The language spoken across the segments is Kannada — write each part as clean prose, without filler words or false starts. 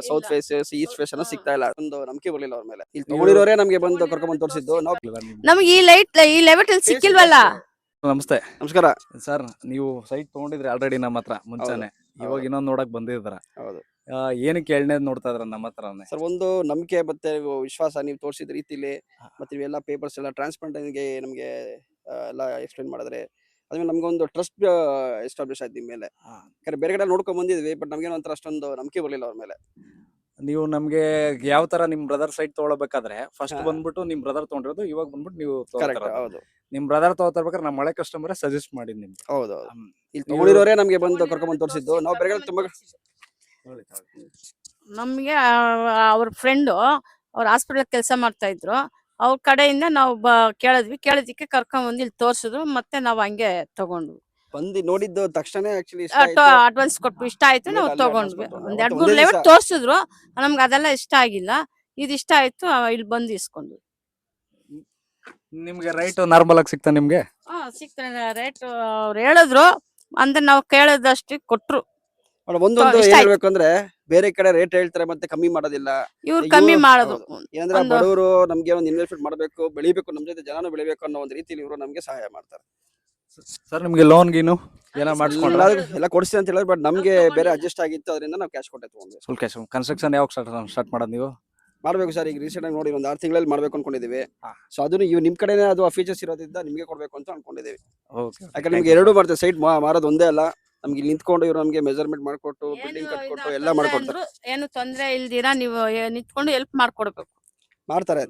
ಸೌತ್ ಫೇಸ್ ಈಸ್ಟ್ ಫೇಸ್ ಅನ್ನೋ ಸಿಗ್ತಾ ಇಲ್ಲ. ಒಂದು ನಂಬಿಕೆ ಬರ್ಲಿಲ್ಲ ಅವ್ರ ಮೇಲೆ. ಇಲ್ಲಿ ತಗೊಂಡಿರೋರೇ ನಮ್ಗೆ ಬಂದು ಕರ್ಕೊಂಡ್ ಬಂದು ತೋರಿಸಿದ್ದು. ನಮ್ಗೆ ಈ ಲೆವೆಟ್ ಸಿಕ್ಕಿಲ್ವಲ್ಲ. ನಮಸ್ತೆ. ನಮಸ್ಕಾರ ಸರ್, ನೀವು ಸೈಟ್ ತಗೊಂಡಿದ್ರಿ ಆಲ್ರೆಡಿ ನಮ್ಮ ಹತ್ರ ಮುಂಚೆನೆ. ಇವಾಗ ಇನ್ನೊಂದ್ ನೋಡಕ್ ಬಂದಿದ್ರ. ಹೌದು. ಏನಕ್ಕೆ ಎರಡನೇದ್ ನೋಡ್ತಾ ಇದ್ರ ನಮ್ಮ ಹತ್ರನೇ? ಸರ್, ಒಂದು ನಂಬಿಕೆ ಮತ್ತೆ ವಿಶ್ವಾಸ, ನೀವು ತೋರಿಸಿದ ರೀತಿಲಿ ಮತ್ತೆ ಇವೆಲ್ಲ ಪೇಪರ್ಸ್ ಎಲ್ಲ ಟ್ರಾನ್ಸ್ಪರೆಂಟ್ ನಮಗೆ ಎಲ್ಲ ಎಕ್ಸ್ಪ್ಲೈನ್ ಮಾಡಿದ್ರೆ ಅದ್ಮೇಲೆ ನಮ್ಗೊಂದು ಟ್ರಸ್ಟ್ ಎಸ್ಟಾಬ್ಲಿಷ್ ಆಯ್ತು ನಿಮ್ಮ ಮೇಲೆ. ಯಾಕಂದ್ರೆ ಬೇರೆ ಕಡೆ ನೋಡ್ಕೊಂಡ್ ಬಂದಿದ್ವಿ, ಬಟ್ ನಮ್ಗೆ ಒಂಥರ ಅಷ್ಟೊಂದು ನಂಬಿಕೆ ಬರ್ಲಿಲ್ಲ ಅವ್ರ ಮೇಲೆ. ನೀವು ನಮ್ಗೆ ಯಾವ ತರ ನಿಮ್ ಬ್ರದರ್ ಸೈಟ್ ತಗೊಳ್ಬೇಕಾದ್ರೆ ಫಸ್ಟ್ ಬಂದ್ಬಿಟ್ಟು ನಿಮ್ ಬ್ರದರ್ ತಗೊಂಡಿರೋದು, ಇವಾಗ ಬಂದ್ಬಿಟ್ಟು ನೀವು ಕರೆಕ್ಟ್. ಹೌದು. ನಿಮ್ ಬ್ರದರ್ ತಗೋತಿರ್ಬೇಕಾದ್ರೆ ನಮ್ಮ ಹಳೆ ಕಸ್ಟಮರ್ ಸಜೆಸ್ಟ್ ಮಾಡಿದ್ ನಿಮ್ಗೆ. ಹೌದು. ಇಲ್ಲಿ ತಗೊಂಡಿರೋರೇ ನಮ್ಗೆ ಬಂದು ಕರ್ಕೊಂಡ್ ಬಂದು ತೋರಿಸಿದ್ದು. ನಾವು ಬೇರೆ ಕಡೆ ತುಂಬಾ ನಮ್ಗೆ ಅವ್ರ ಫ್ರೆಂಡು ಅವ್ರ ಹಾಸ್ಪಿಟಲ್ ಕೆಲಸ ಮಾಡ್ತಾ ಇದ್ರು. ಅವ್ರ ಕಡೆಯಿಂದ ನಾವು ಕೇಳಿದಕ್ಕೆ ಕರ್ಕೊಂಡ್ ಬಂದು ಇಲ್ಲಿ ತೋರ್ಸಿದ್ರು. ಮತ್ತೆ ನಾವು ಹಂಗೆ ತಗೊಂಡ್ವಿ. ಬಂದು ನೋಡಿದ್ದು ತಕ್ಷಣ ಆಕ್ಚುಲಿ ಅಡ್ವಾನ್ಸ್ ಕೊಟ್ವಿ, ಇಷ್ಟ ಆಯ್ತು, ನಾವು ಅಲ್ಲೇ ತಗೊಂಡ್ವಿ. advance ಒಂದ್ ಕೊಟ್ಟು 2-3 ಒಂದೇ ಲೆವೆಟ್ ದಿವ್ಸ. ತೋರ್ಸಿದ್ರು, ನಮ್ಗೆ ಅದೆಲ್ಲ ಇಷ್ಟ ಆಗಿಲ್ಲ. ಇದು ಇಷ್ಟ ಆಯ್ತು, ಇಲ್ಲಿ ಬಂದು ಇಸ್ಕೊಂಡ್ವಿ. ನಿಮ್ಗೆ ರೈಟ್ ನಾರ್ಮಲ್ ಆಗಿ ಸಿಗ್ತಾ ನಿಮ್ಗೆ? ಸಿಗ್ತಾರೆ ರೇಟ್. ಅವ್ರು ಹೇಳಿದ್ರು ಅಂದ್ರೆ ನಾವು ಕೇಳಿದಷ್ಟು ಕೊಟ್ರು. ಒಂದೊಂದು ಇಷ್ಟ ಏನ್ ಆಯ್ತು. ಹೇಳ್ಬೇಕು ಅಂದ್ರೆ ಬೇರೆ ಕಡೆ ರೇಟ್ ಹೇಳ್ತಾರೆ ಮತ್ತೆ ಕಮ್ಮಿ ಮಾಡೋದಿಲ್ಲ. ಇವ್ರು ಕಮ್ಮಿ ಮಾಡೋದು. ಏನಂದ್ರೆ ಒಂದು- ಬಡವರು ನಮ್ಗೆ ಒಂದು ಇನ್ವೆಸ್ಟ್ಮೆಂಟ್ ಮಾಡಬೇಕು, ಬೆಳಿಬೇಕು, ನಮ್ ಜೊತೆ ಜನನು ಬೆಳಿಬೇಕು ಅನ್ನೋ ಒಂದು ರೀತಿಲಿ ಇವರು ನಮ್ಗೆ ಸಹಾಯ ಮಾಡ್ತಾರೆ. ಸರ್, ನಿಮ್ಗೆ ಲೋನ್ ಗೀನು ಏನೋ ಮಾಡಿಸ್ಕೊಂಡ್ರ? ಎಲ್ಲ ಕೊಡಿಸಿ ಅಂತ ಹೇಳಿದ್ರೆ, ಬಟ್ ನಮ್ಗೆ ಬೇರೆ ಅಡ್ಜಸ್ಟ್ ಆಗಿತ್ತು, ಅದರಿಂದ ನಾವು ಕ್ಯಾಶ್ ಕೊಟ್ಟೆ ತಗೊಂಡ್ವಿ. Full cash. ಕನ್ಸ್ಟ್ರಕ್ಷನ್ ಯಾವಾಗ ಸ್ಟಾರ್ಟ್ ಮಾಡೋದು ನೀವು? ಮಾಡ್ಬೇಕು ಸರ್, ಈಗ ರೀಸೆಂಟ್ ಆಗಿ ನೋಡಿ ಒಂದು 6 ತಿಂಗಳಲ್ಲಿ ಮಾಡ್ಬೇಕು ಅನ್ಕೊಂಡಿದೀವಿ. ಹಾ. ಸೊ ಅದನ್ನು ನಿಮ್ ಕಡೆನೇ ಅದು ಫೀಚರ್ಸ್ ಇರೋದ್ರಿಂದ ನಿಮ್ಗೆ ಕೊಡ್ಬೇಕು ಅಂತ ಅನ್ಕೊಂಡಿದೀವಿ. ಓಕೆ. ಯಾಕಂದ್ರೆ ನಿಮ್ಗೆ ಎರಡೂ ಮಾಡ್ತೇವೆ, ಸೈಟ್ ಮಾರೋದು ಒಂದೇ ಅಲ್ಲ, ನಮ್ಗೆ ಇಲ್ಲಿ ನಿಂತ್ಕೊಂಡು ಇವ್ರು ನಮ್ಗೆ ಮೆಜರ್ಮೆಂಟ್ ಮಾಡ್ಕೊಟ್ಟು ಬಿಲ್ಡಿಂಗ್ ಕಟ್ಕೊಟ್ಟು ಎಲ್ಲ ಮಾಡ್ಕೊಡ್ತಾರೆ. ಏನು ತೊಂದ್ರೆ ಇಲ್ದಿರಾ ನೀವು ನಿಂತ್ಕೊಂಡು ಹೆಲ್ಪ್ ಮಾಡ್ಕೊಡ್ಬೇಕು. ಮಾಡ್ತಾರೆ.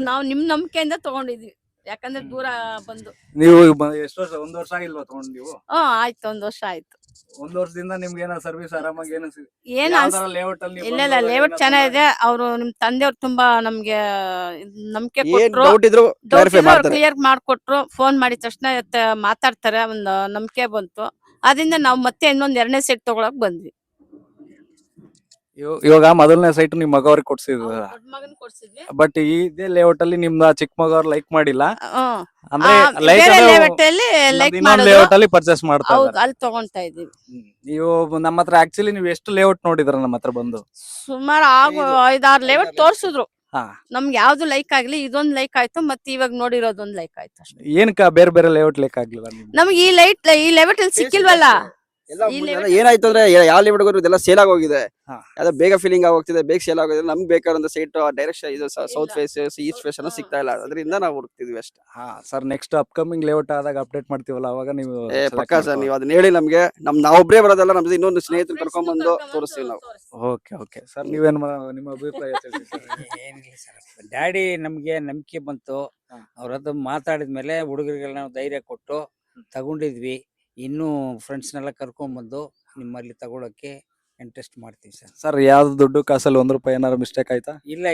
ನಾವು ನಿಮ್ ನಂಬಿಕೆಯಿಂದ ತಗೊಂಡಿದ್ವಿ, ಯಾಕಂದ್ರೆ ದೂರ ಬಂದು. ನೀವು ಎಷ್ಟು ವರ್ಷ? 1 ವರ್ಷ ಆಗಿಲ್ವಾ ತಗೊಂಡು ನೀವು? ಆಯ್ತು, 1 ವರ್ಷ ಆಯ್ತು. 1 ವರ್ಷದಿಂದ ನಿಮ್ಗೆ ಏನೋ ಸರ್ವಿಸ್ ಆರಾಮಾಗಿ ಏನೋ ಏನ್ ಲೇಔಟ್ ಅಲ್ಲಿ ಇಲ್ಲ ಲೇಔಟ್ ಚೆನ್ನಾಗಿದೆ. ಅವ್ರು ನಿಮ್ ತಂದೆಯವ್ರು ತುಂಬಾ ನಮ್ಗೆ ನಂಬಿಕೆ ಏನ್ ಕೊಟ್ರು. ಡೌಟ್ ಇದ್ರು ಕ್ಲಾರಿಫೈ ಮಾಡ್ತಾರೆ. ಕ್ಲಿಯರ್ ಮಾಡ್ಕೊಟ್ರು. ಫೋನ್ ಮಾಡಿದ ತಕ್ಷಣ ಮಾತಾಡ್ತಾರೆ. ಒಂದು ನಂಬಿಕೆ ಬಂತು. ಅದರಿಂದ ನಾವು ಮತ್ತೆ ಇನ್ನೊಂದ್ 2ನೇ ಸೆಟ್ ತಗೊಳಕ್ ಬಂದ್ವಿ. ಇವಾಗ ಮೊದಲನೇ ಸೈಟ್ ನಿಮ್ ಮಗ ಅವ್ರಿಗೆ ಕೊಡ್ಸಿದ್ರ, ದೊಡ್ಡ ಮಗನ್ ಕೊಡ್ಸಿದ್ವಿ. ಬಟ್ ಇದೇ ಲೇಔಟ್ ಅಲ್ಲಿ ನಿಮ್ದ ಚಿಕ್ಕ ಮಗ ಅವ್ರು ಲೈಕ್ ಮಾಡಿಲ್ಲ. ಅಂದ್ರೆ ಬೇರೆ ಲೇಔಟ್ ಅಲ್ಲಿ ಲೈಕ್ ಮಾಡೋದು. ಲೇಔಟ್ ಅಲ್ಲಿ ಪರ್ಚೇಸ್ ಮಾಡ್ತಾ ಹೌದು, ಇದ್ದಾರೆ. ಅಲ್ಲಿ ತಗೊಂತಾ ಇದೀವಿ. ನೀವು ನಮ್ಮ ಹತ್ರ ಆಕ್ಚುಲಿ ನೀವು ಎಷ್ಟು ಲೇಔಟ್ ನೋಡಿದ್ರ ನಮ್ಮ ಹತ್ರ ಬಂದು? ಸುಮಾರು 5-6 ಲೇಔಟ್ ತೋರ್ಸಿದ್ರು. ಹಾ. ನಮ್ಗೆ ಯಾವ್ದು ಲೈಕ್ ಆಗ್ಲಿ, ಇದೊಂದ್ ಲೈಕ್ ಆಯ್ತು, ಮತ್ತೆ ಇವಾಗ ನೋಡಿರೋದೊಂದ್ ಲೈಕ್ ಆಯ್ತು ಅಷ್ಟೇ. ಏನಕ್ಕ ಬೇರೆ ಬೇರೆ ಲೇಔಟ್ ಲೇಕ್ ಆಗ್ಲಿಲ್ಲ ನಿಮ್ಗೆ? ನಮ್ಗೆ ಈ ಲೆವೆಟ್ ಅಲ್ಲಿ ಸಿಕ್ಕಿಲ್ವಲ್ಲ. ಎಲ್ಲ ಏನಾಯ್ತು ಅಂದ್ರೆ ಯಾವ ಲೆವೆಲ್ ಇದೆಲ್ಲ ಸೇಲ್ ಆಗೋಗಿದೆ. ಹಾ. ಯಾವ್ದೋ ಬೇಗ ಫೀಲಿಂಗ್ ಆಗೋಗ್ತಿದೆ, ಬೇಗ ಸೇಲ್ ಆಗೋಗಿದೆ. ನಮ್ಗೆ ಬೇಕಾದಂತ ಸೈಟ್ ಡೈರೆಕ್ಷನ್ ಇದು ಸೌತ್ ಫೇಸ್ ಈಸ್ಟ್ ಫೇಸ್ ಅನ್ನೋ ಸಿಗ್ತಾ ಇಲ್ಲ, ಅದರಿಂದ ನಾವು ಹುಡುಕ್ತಿದ್ವಿ ಅಷ್ಟೇ. ಹಾ ಸರ್, ನೆಕ್ಸ್ಟ್ ಅಪ್ಕಮಿಂಗ್ ಲೇಔಟ್ ಆದಾಗ ಅಪ್ಡೇಟ್ ಮಾಡ್ತೀವಲ್ಲ, ಅವಾಗ ನೀವು ಪಕ್ಕಾ ಸರ್, ನೀವು ಅದನ್ನ ಹೇಳಿ ನಮ್ಗೆ. ನಾವೊಬ್ರೇ ಬರೋದಲ್ಲ, ನಮ್ದು ಇನ್ನೊಂದು ಸ್ನೇಹಿತರು ಕರ್ಕೊಂಡ್ ಬಂದು ತೋರಿಸ್ತೀವಿ ನಾವು. ಓಕೆ ಸರ್, ನೀವೇನ್ ನಿಮ್ಮ ಅಭಿಪ್ರಾಯ ತಿಳಿಸಿ ಸರ್? ಏನಿಲ್ಲ ಸರ್, ಡ್ಯಾಡಿ ನಮ್ಗೆ ನಂಬಿಕೆ ಬಂತು. ಅವ್ರ ಹತ್ರ ಮಾತಾಡಿದ್ಮೇಲೆ ಹುಡುಗರಿಗೆಲ್ಲ ನಾವು ಧೈರ್ಯ ಕೊಟ್ಟು ತಗೊಂಡಿದ್ವಿ. ಇನ್ನೂ ಫ್ರೆಂಡ್ಸ್ನೆಲ್ಲ ಕರ್ಕೊಂಡ್ಬಂದು ನಿಮ್ಮಲ್ಲಿ ತಗೊಳಕ್ಕೆ ಇಂಟ್ರೆಸ್ಟ್ ಮಾಡ್ತೀವಿ ಸರ್. ಸರ್, ಯಾವ್ದು ದುಡ್ಡು ಕಾಸಲ್ಲಿ 1 ರೂಪಾಯಿ ಏನಾದ್ರು ಮಿಸ್ಟೇಕ್ ಆಯ್ತಾ? ಇಲ್ಲ,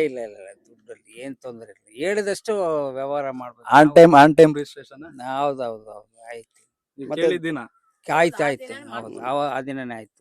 ದುಡ್ಡಲ್ಲಿ ಏನ್ ತೊಂದರೆ ಇಲ್ಲ. ಹೇಳಿದಷ್ಟು ವ್ಯವಹಾರ ಮಾಡ್ಬೇಕು. On time registration? ಹೌದು, ಆಯ್ತು. ಕೇಳಿದ್ದೀನ? ಆಯ್ತು. ಹೌದು, ಆ ದಿನನೇ ಆಯ್ತು.